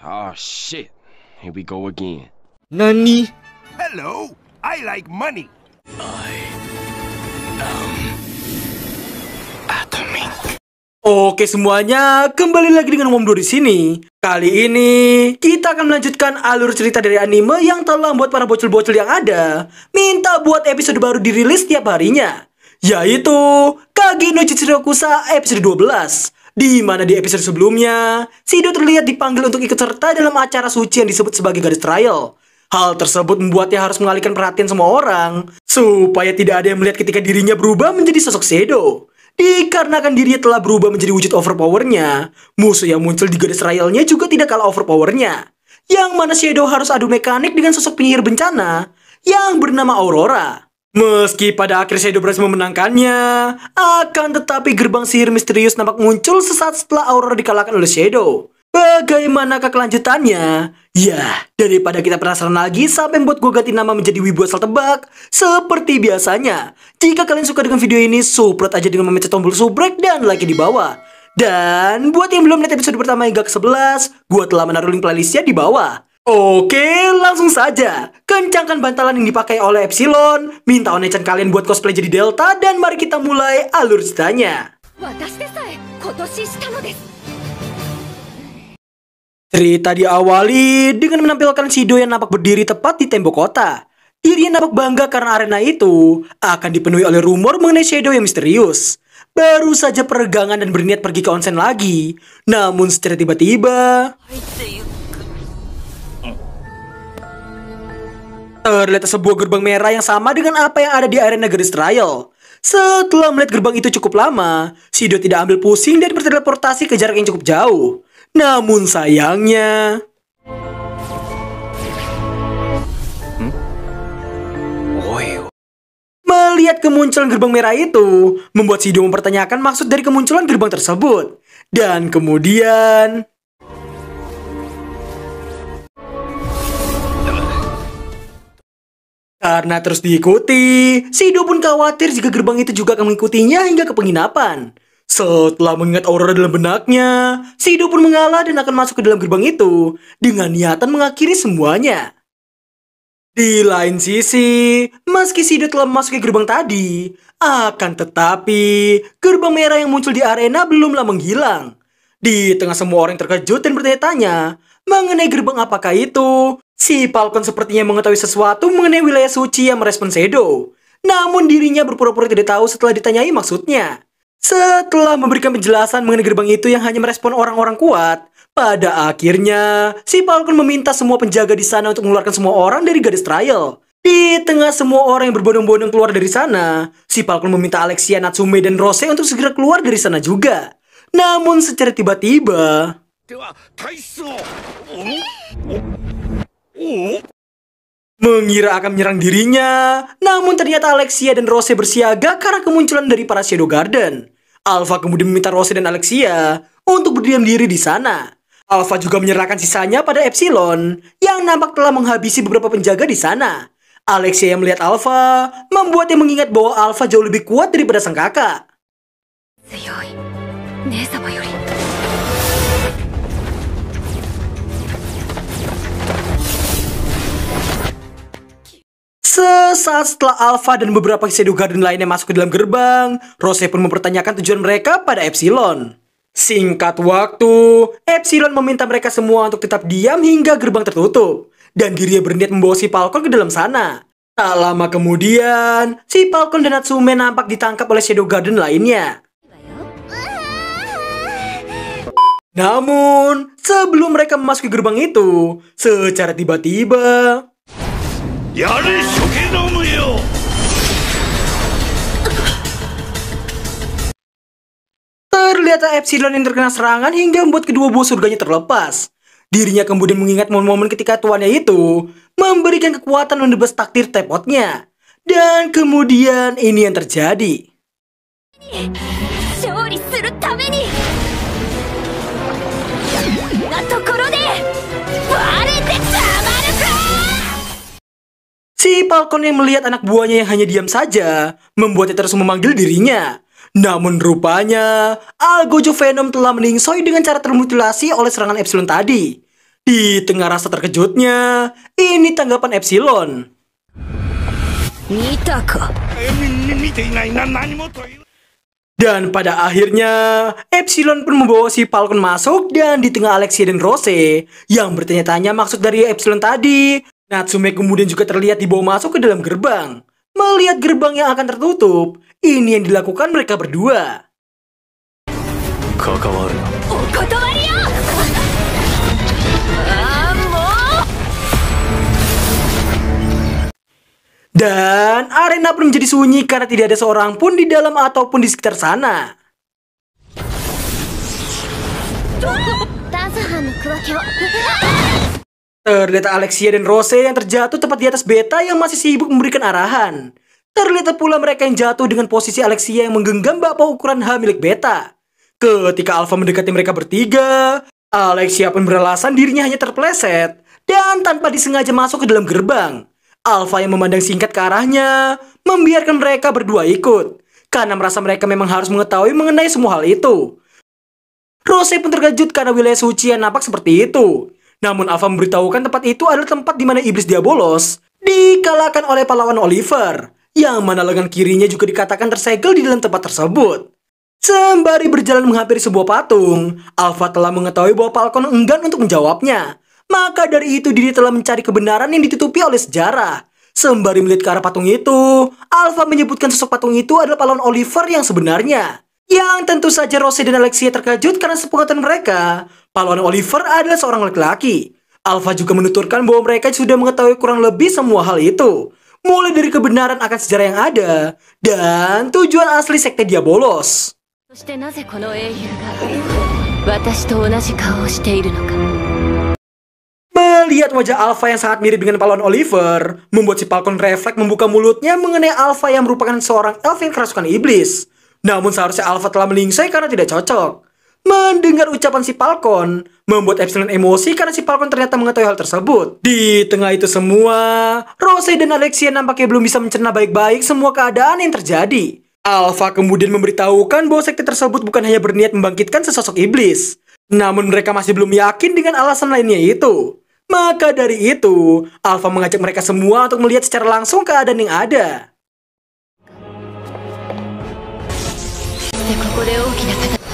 Oh shit, here we go again. Nani? Hello, I like money. Oke semuanya, kembali lagi dengan Momdo di sini. Kali ini kita akan melanjutkan alur cerita dari anime yang telah membuat para bocil-bocil yang ada minta buat episode baru dirilis tiap harinya, yaitu Kage no Jichirokusa episode 12. Di mana di episode sebelumnya, Shido terlihat dipanggil untuk ikut serta dalam acara suci yang disebut sebagai Goddess Trial. Hal tersebut membuatnya harus mengalihkan perhatian semua orang, supaya tidak ada yang melihat ketika dirinya berubah menjadi sosok Shido. Dikarenakan dirinya telah berubah menjadi wujud overpowernya, musuh yang muncul di Goddess Trial-nya juga tidak kalah overpowernya. Yang mana Shido harus adu mekanik dengan sosok penyihir bencana yang bernama Aurora. Meski pada akhir Shido berhasil memenangkannya, akan tetapi gerbang sihir misterius nampak muncul sesaat setelah Aurora dikalahkan oleh Shido. Bagaimanakah kelanjutannya? Ya, daripada kita penasaran lagi sampai membuat gue ganti nama menjadi Wibu Asal Tebak, seperti biasanya, jika kalian suka dengan video ini, support aja dengan memencet tombol subrek dan like di bawah. Dan buat yang belum lihat episode pertama hingga ke-11, gue telah menaruh link playlistnya di bawah. Oke, langsung saja. Kencangkan bantalan yang dipakai oleh Epsilon, minta onechan kalian buat cosplay jadi Delta, dan mari kita mulai alur ceritanya. Cerita diawali dengan menampilkan Shido yang nampak berdiri tepat di tembok kota. Dirinya nampak bangga karena arena itu akan dipenuhi oleh rumor mengenai Shido yang misterius. Baru saja peregangan dan berniat pergi ke onsen lagi. Namun secara tiba-tiba terlihat sebuah gerbang merah yang sama dengan apa yang ada di arena Goddess Trial. Setelah melihat gerbang itu cukup lama, Shido tidak ambil pusing dan berteleportasi ke jarak yang cukup jauh. Namun sayangnya melihat kemunculan gerbang merah itu membuat Shido mempertanyakan maksud dari kemunculan gerbang tersebut. Dan kemudian karena terus diikuti, Shido pun khawatir jika gerbang itu juga akan mengikutinya hingga ke penginapan. Setelah mengingat Aurora dalam benaknya, Shido pun mengalah dan akan masuk ke dalam gerbang itu dengan niatan mengakhiri semuanya. Di lain sisi, meski Shido telah memasuki gerbang tadi, akan tetapi gerbang merah yang muncul di arena belumlah menghilang. Di tengah semua orang yang terkejut dan bertanya-tanya mengenai gerbang apakah itu, si Falcon sepertinya mengetahui sesuatu mengenai wilayah suci yang merespon Shido. Namun dirinya berpura-pura tidak tahu setelah ditanyai maksudnya. Setelah memberikan penjelasan mengenai gerbang itu yang hanya merespon orang-orang kuat, pada akhirnya si Falcon meminta semua penjaga di sana untuk mengeluarkan semua orang dari Goddess Trial. Di tengah semua orang yang berbondong-bondong keluar dari sana, si Falcon meminta Alexia, Natsume, dan Rose untuk segera keluar dari sana juga. Namun secara tiba-tiba mengira akan menyerang dirinya, namun ternyata Alexia dan Rose bersiaga karena kemunculan dari para Shadow Garden. Alpha kemudian meminta Rose dan Alexia untuk berdiam diri di sana. Alpha juga menyerahkan sisanya pada Epsilon yang nampak telah menghabisi beberapa penjaga di sana. Alexia yang melihat Alpha membuatnya mengingat bahwa Alpha jauh lebih kuat daripada sang kakak. Sesaat setelah Alpha dan beberapa Shadow Garden lainnya masuk ke dalam gerbang, Rose pun mempertanyakan tujuan mereka pada Epsilon. Singkat waktu, Epsilon meminta mereka semua untuk tetap diam hingga gerbang tertutup, dan dirinya berniat membawa si Falcon ke dalam sana. Tak lama kemudian, si Falcon dan Natsume nampak ditangkap oleh Shadow Garden lainnya. Namun, sebelum mereka memasuki gerbang itu, secara tiba-tiba terlihat Epsilon yang terkena serangan hingga membuat kedua buah surganya terlepas. Dirinya kemudian mengingat momen-momen ketika tuannya itu memberikan kekuatan menebas takdir tepotnya. Dan kemudian ini yang terjadi. Si Falcon yang melihat anak buahnya yang hanya diam saja membuatnya terus memanggil dirinya. Namun rupanya Algojo Venom telah meningsoi dengan cara termutilasi oleh serangan Epsilon tadi. Di tengah rasa terkejutnya, ini tanggapan Epsilon. 見たか 見ていないな、何もという。 Dan pada akhirnya, Epsilon pun membawa si Falcon masuk dan di tengah Alexia dan Rose yang bertanya-tanya maksud dari Epsilon tadi, Natsume kemudian juga terlihat dibawa masuk ke dalam gerbang. Melihat gerbang yang akan tertutup, ini yang dilakukan mereka berdua. 関わるな。お断りよああもう Dan arena pun menjadi sunyi karena tidak ada seorang pun di dalam ataupun di sekitar sana. ダンス班の区分けを Terlihat Alexia dan Rose yang terjatuh tepat di atas Beta yang masih sibuk memberikan arahan. Terlihat pula mereka yang jatuh dengan posisi Alexia yang menggenggam bakpao ukuran H milik Beta. Ketika Alpha mendekati mereka bertiga, Alexia pun beralasan dirinya hanya terpeleset dan tanpa disengaja masuk ke dalam gerbang. Alpha yang memandang singkat ke arahnya, membiarkan mereka berdua ikut, karena merasa mereka memang harus mengetahui mengenai semua hal itu. Rose pun terkejut karena wilayah suci yang nampak seperti itu. Namun Alpha memberitahukan tempat itu adalah tempat di mana iblis Diabolos dikalahkan oleh pahlawan Oliver, yang mana lengan kirinya juga dikatakan tersegel di dalam tempat tersebut. Sembari berjalan menghampiri sebuah patung, Alpha telah mengetahui bahwa Falcon enggan untuk menjawabnya. Maka dari itu diri telah mencari kebenaran yang ditutupi oleh sejarah. Sembari melihat ke arah patung itu, Alpha menyebutkan sosok patung itu adalah pahlawan Oliver yang sebenarnya. Yang tentu saja Rose dan Alexia terkejut karena sepengetahuan mereka, pahlawan Oliver adalah seorang laki-laki. Alpha juga menuturkan bahwa mereka sudah mengetahui kurang lebih semua hal itu, mulai dari kebenaran akan sejarah yang ada dan tujuan asli sekte Diabolos. そしてなぜこの英雄が私と同じ顔をしているのか Melihat wajah Alpha yang sangat mirip dengan pahlawan Oliver, membuat si Falcon refleks membuka mulutnya mengenai Alpha yang merupakan seorang elf yang kerasukan iblis. Namun seharusnya Alpha telah melingsai karena tidak cocok. Mendengar ucapan si Falcon, membuat Epsilon emosi karena si Falcon ternyata mengetahui hal tersebut. Di tengah itu semua, Rose dan Alexia nampaknya belum bisa mencerna baik-baik semua keadaan yang terjadi. Alpha kemudian memberitahukan bahwa sekte tersebut bukan hanya berniat membangkitkan sesosok iblis, namun mereka masih belum yakin dengan alasan lainnya itu. Maka dari itu, Alpha mengajak mereka semua untuk melihat secara langsung keadaan yang ada. でここで大きな戦い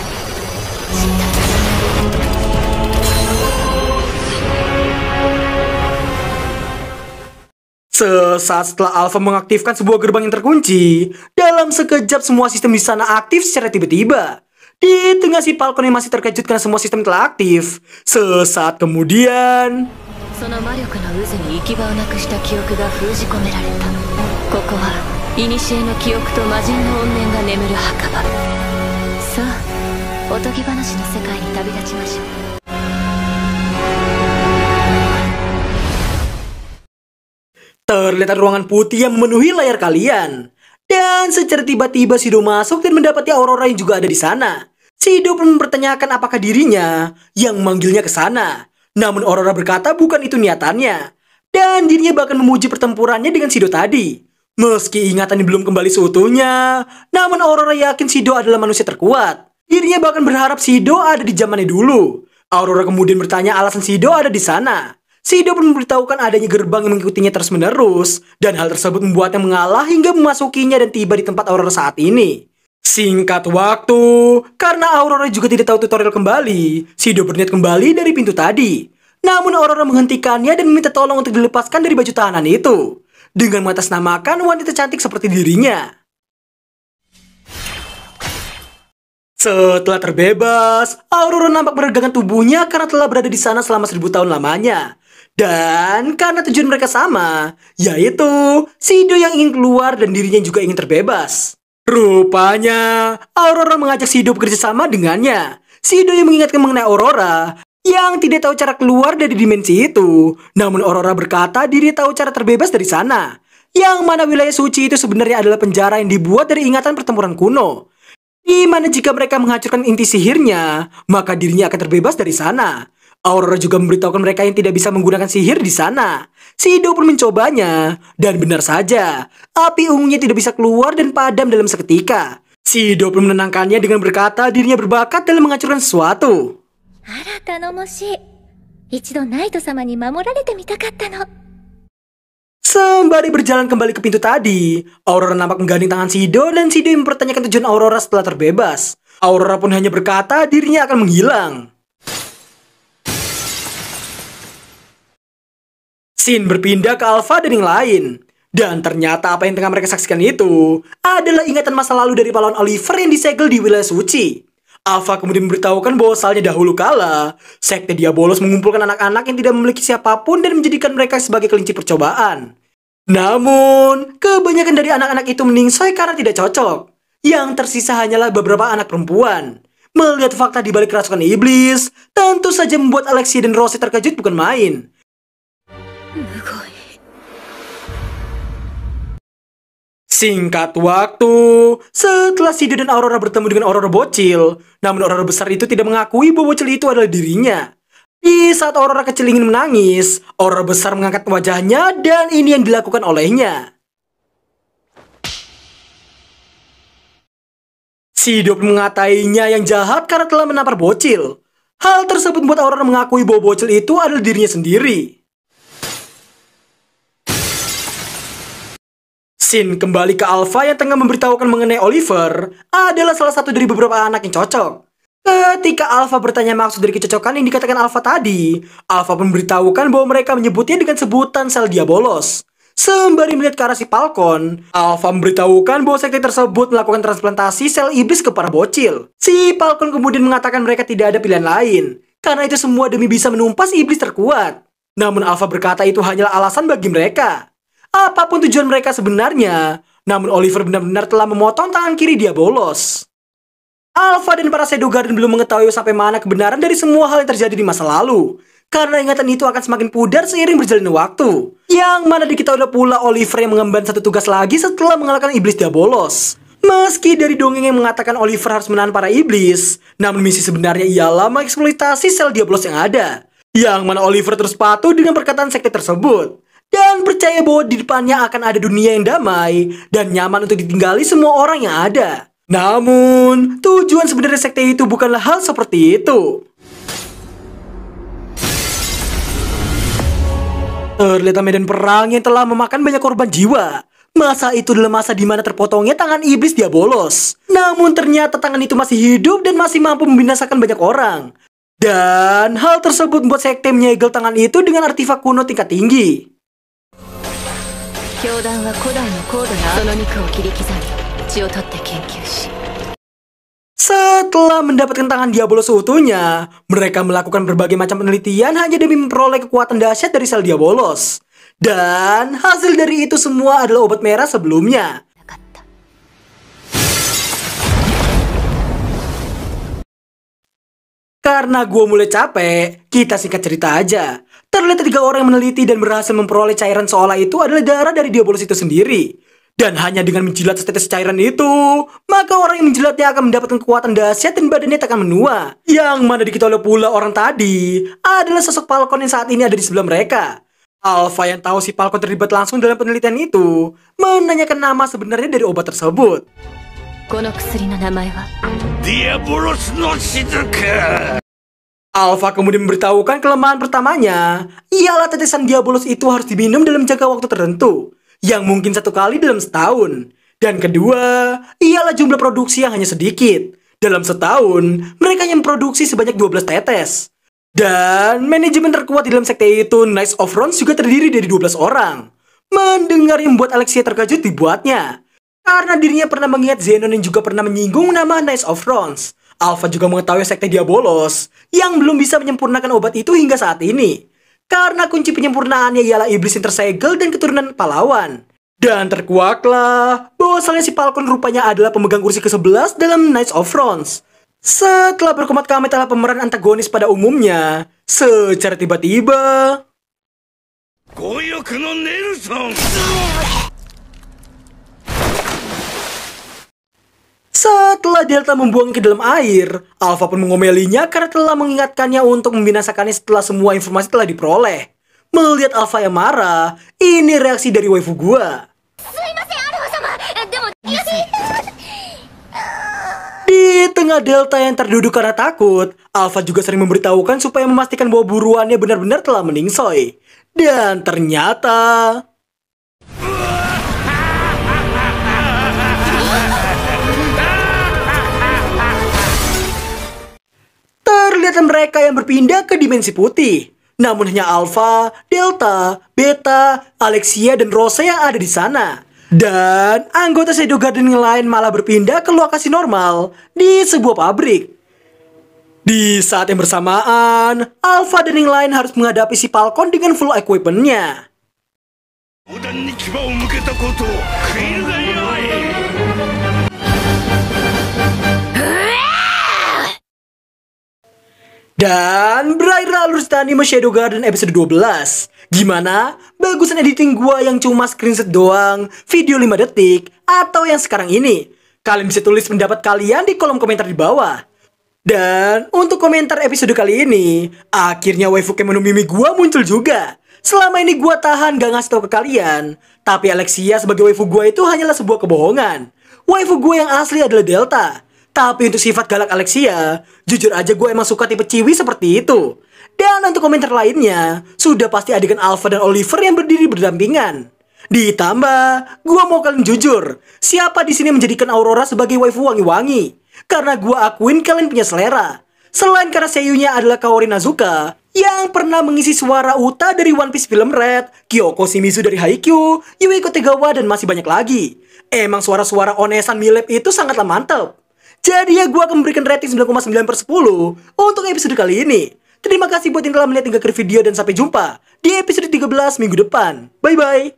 Sesaat setelah Alpha mengaktifkan sebuah gerbang yang terkunci, dalam sekejap semua sistem di sana aktif secara tiba-tiba. Di tengah si Falcon yang masih terkejut karena semua sistem telah aktif, sesaat kemudian その魔力の渦に行き場をなくした記憶が封じ込められたここは古の記憶と魔人の怨念が眠る墓場さあおとぎ話の世界に旅立ちましょう terlihat ruangan putih yang memenuhi layar kalian. Dan secara tiba-tiba Shido masuk dan mendapati Aurora yang juga ada di sana. Shido pun mempertanyakan apakah dirinya yang memanggilnya ke sana. Namun Aurora berkata bukan itu niatannya. Dan dirinya bahkan memuji pertempurannya dengan Shido tadi. Meski ingatannya belum kembali seutuhnya, namun Aurora yakin Shido adalah manusia terkuat. Dirinya bahkan berharap Shido ada di zamannya dulu. Aurora kemudian bertanya alasan Shido ada di sana. Shido pun memberitahukan adanya gerbang yang mengikutinya terus-menerus, dan hal tersebut membuatnya mengalah hingga memasukinya dan tiba di tempat Aurora saat ini. Singkat waktu, karena Aurora juga tidak tahu tutorial kembali, Shido berniat kembali dari pintu tadi. Namun Aurora menghentikannya dan meminta tolong untuk dilepaskan dari baju tahanan itu, dengan mengatasnamakan wanita cantik seperti dirinya. Setelah terbebas, Aurora nampak meregangkan tubuhnya karena telah berada di sana selama 1000 tahun lamanya. Dan karena tujuan mereka sama, yaitu Shido yang ingin keluar dan dirinya juga ingin terbebas. Rupanya, Aurora mengajak Shido bekerja sama dengannya. Shido yang mengingatkan mengenai Aurora, yang tidak tahu cara keluar dari dimensi itu. Namun Aurora berkata diri tahu cara terbebas dari sana. Yang mana wilayah suci itu sebenarnya adalah penjara yang dibuat dari ingatan pertempuran kuno. Di mana jika mereka menghancurkan inti sihirnya, maka dirinya akan terbebas dari sana. Aurora juga memberitahukan mereka yang tidak bisa menggunakan sihir di sana. Shido pun mencobanya, dan benar saja, api ungunya tidak bisa keluar dan padam dalam seketika. Shido pun menenangkannya dengan berkata dirinya berbakat dalam menghancurkan sesuatu. あら頼もしい一度ナイト様に守られてみたかったの。 Sembari berjalan kembali ke pintu tadi, Aurora nampak menggandeng tangan Shido dan Shido mempertanyakan tujuan Aurora setelah terbebas. Aurora pun hanya berkata dirinya akan menghilang. Scene berpindah ke Alpha dan yang lain. Dan ternyata apa yang tengah mereka saksikan itu adalah ingatan masa lalu dari pahlawan Oliver yang disegel di wilayah suci. Alpha kemudian memberitahukan bahwasannya dahulu kala, sekte Diabolos mengumpulkan anak-anak yang tidak memiliki siapapun dan menjadikan mereka sebagai kelinci percobaan. Namun, kebanyakan dari anak-anak itu meningsoi karena tidak cocok. Yang tersisa hanyalah beberapa anak perempuan. Melihat fakta di balik kerasukan iblis, tentu saja membuat Alexia dan Rosie terkejut bukan main. Singkat waktu, setelah Shido dan Aurora bertemu dengan Aurora bocil, namun Aurora besar itu tidak mengakui bahwa bocil itu adalah dirinya. Di saat Aurora kecil ingin menangis, Aurora besar mengangkat wajahnya dan ini yang dilakukan olehnya. Shido pun mengatainya yang jahat karena telah menampar bocil. Hal tersebut membuat Aurora mengakui bahwa bocil itu adalah dirinya sendiri. Scene kembali ke Alpha yang tengah memberitahukan mengenai Oliver adalah salah satu dari beberapa anak yang cocok. Ketika Alpha bertanya maksud dari kecocokan yang dikatakan Alpha tadi, Alpha pun memberitahukan bahwa mereka menyebutnya dengan sebutan sel Diabolos. Sembari melihat ke arah si Falcon, Alpha memberitahukan bahwa sekte tersebut melakukan transplantasi sel iblis ke para bocil. Si Falcon kemudian mengatakan mereka tidak ada pilihan lain, karena itu semua demi bisa menumpas iblis terkuat. Namun Alpha berkata itu hanyalah alasan bagi mereka. Apapun tujuan mereka sebenarnya, namun Oliver benar-benar telah memotong tangan kiri Diabolos. Alpha dan para Shadow Garden belum mengetahui sampai mana kebenaran dari semua hal yang terjadi di masa lalu. Karena ingatan itu akan semakin pudar seiring berjalannya waktu. Yang mana diketahui pula Oliver yang mengemban satu tugas lagi setelah mengalahkan iblis Diabolos. Meski dari dongeng yang mengatakan Oliver harus menahan para iblis, namun misi sebenarnya ialah mengeksploitasi sel Diabolos yang ada. Yang mana Oliver terus patuh dengan perkataan sekte tersebut. Dan percaya bahwa di depannya akan ada dunia yang damai dan nyaman untuk ditinggali semua orang yang ada. Namun, tujuan sebenarnya sekte itu bukanlah hal seperti itu. Terlihat medan perang yang telah memakan banyak korban jiwa. Masa itu adalah masa di mana terpotongnya tangan iblis Diabolos. Namun ternyata tangan itu masih hidup dan masih mampu membinasakan banyak orang. Dan hal tersebut membuat sekte menyegel tangan itu dengan artefak kuno tingkat tinggi. Setelah mendapatkan tangan Diabolos seutuhnya, mereka melakukan berbagai macam penelitian hanya demi memperoleh kekuatan dahsyat dari sel Diabolos. Dan hasil dari itu semua adalah obat merah sebelumnya. Karena gue mulai capek, kita singkat cerita aja. Terlihat 3 orang yang meneliti dan berhasil memperoleh cairan seolah itu adalah darah dari Diabolos itu sendiri. Dan hanya dengan menjilat setetes cairan itu, maka orang yang menjilatnya akan mendapatkan kekuatan dahsyat dan badannya tak akan menua. Yang mana diketahui pula orang tadi adalah sosok Falcon yang saat ini ada di sebelah mereka. Alpha yang tahu si Falcon terlibat langsung dalam penelitian itu, menanyakan nama sebenarnya dari obat tersebut. Diabolos no Shizuka. Alpha kemudian memberitahukan kelemahan pertamanya, ialah tetesan Diabolos itu harus diminum dalam jangka waktu tertentu, yang mungkin 1 kali dalam setahun. Dan kedua, ialah jumlah produksi yang hanya sedikit. Dalam setahun, mereka hanya memproduksi sebanyak 12 tetes. Dan manajemen terkuat di dalam sekte itu, Knights of Rounds, juga terdiri dari 12 orang. Mendengar yang membuat Alexia terkejut dibuatnya. Karena dirinya pernah mengingat Zenon yang juga pernah menyinggung nama Knights of Rounds. Alpha juga mengetahui sekte Diabolos yang belum bisa menyempurnakan obat itu hingga saat ini. Karena kunci penyempurnaannya ialah iblis yang tersegel dan keturunan pahlawan. Dan terkuaklah bahwasannya si Falcon rupanya adalah pemegang kursi ke-11 dalam Knights of Rounds. Setelah berkomat-kamit adalah pemeran antagonis pada umumnya, secara tiba-tiba Goyoku no Nelson. setelah Delta membuangnya ke dalam air, Alpha pun mengomelinya karena telah mengingatkannya untuk membinasakannya setelah semua informasi telah diperoleh. Melihat Alpha yang marah, ini reaksi dari waifu gua. Di Di tengah Delta yang terduduk karena takut, Alpha juga sering memberitahukan supaya memastikan bahwa buruannya benar-benar telah meningsoy. Dan ternyata... terlihat mereka yang berpindah ke dimensi putih. Namun hanya Alpha, Delta, Beta, Alexia, dan Rosa yang ada di sana. Dan anggota Shadow Garden yang lain malah berpindah ke lokasi normal di sebuah pabrik. Di saat yang bersamaan, Alpha dan yang lain harus menghadapi si Falcon dengan full equipment-nya. 砲弾に牙を向けたことを悔いるがよい。 Dan berakhir alur cerita anime Shadow Garden episode 12. Gimana? Bagusan editing gua yang cuma screenshot doang, video 5 detik, atau yang sekarang ini? Kalian bisa tulis pendapat kalian di kolom komentar di bawah. Dan untuk komentar episode kali ini, akhirnya waifu Kemono Mimi gua muncul juga. Selama ini gua tahan gak ngasih tau ke kalian, tapi Alexia sebagai waifu gua itu hanyalah sebuah kebohongan. Waifu gua yang asli adalah Delta. Tapi untuk sifat galak Alexia, jujur aja gue emang suka tipe ciwi seperti itu. Dan untuk komentar lainnya, sudah pasti adegan Alpha dan Oliver yang berdiri berdampingan. Ditambah, gue mau kalian jujur, siapa di sini menjadikan Aurora sebagai waifu wangi-wangi? Karena gue akuin kalian punya selera. Selain karena seiyunya adalah Kaori Nazuka, yang pernah mengisi suara Uta dari One Piece Film Red, Kyoko Shimizu dari Haikyuu, Yuiko Tegawa, dan masih banyak lagi. Emang suara-suara onesan Milep itu sangatlah mantap. Jadi ya gue akan memberikan rating 9,9/10 untuk episode kali ini. Terima kasih buat yang telah melihat hingga akhir video dan sampai jumpa di episode 13 minggu depan. Bye-bye.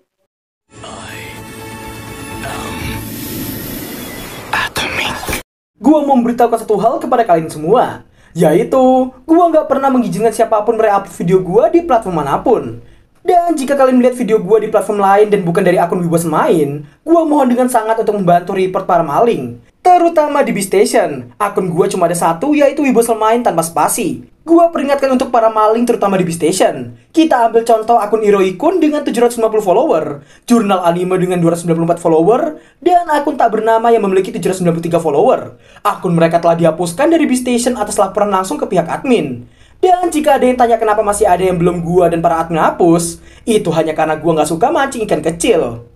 Gue mau memberitahukan satu hal kepada kalian semua. Yaitu, gue gak pernah mengizinkan siapapun mereupload video gue di platform manapun. Dan jika kalian melihat video gue di platform lain dan bukan dari akun Wibos Main, gue mohon dengan sangat untuk membantu report para maling. Terutama di B-Station, akun gue cuma ada satu, yaitu Wibos Main tanpa spasi. Gue peringatkan untuk para maling terutama di B-Station. Kita ambil contoh akun Iroikun dengan 750 follower, Jurnal Anime dengan 294 follower, dan akun tak bernama yang memiliki 793 follower. Akun mereka telah dihapuskan dari B-Station atas laporan langsung ke pihak admin. Dan jika ada yang tanya kenapa masih ada yang belum gua dan para admin hapus, itu hanya karena gua nggak suka mancing ikan kecil.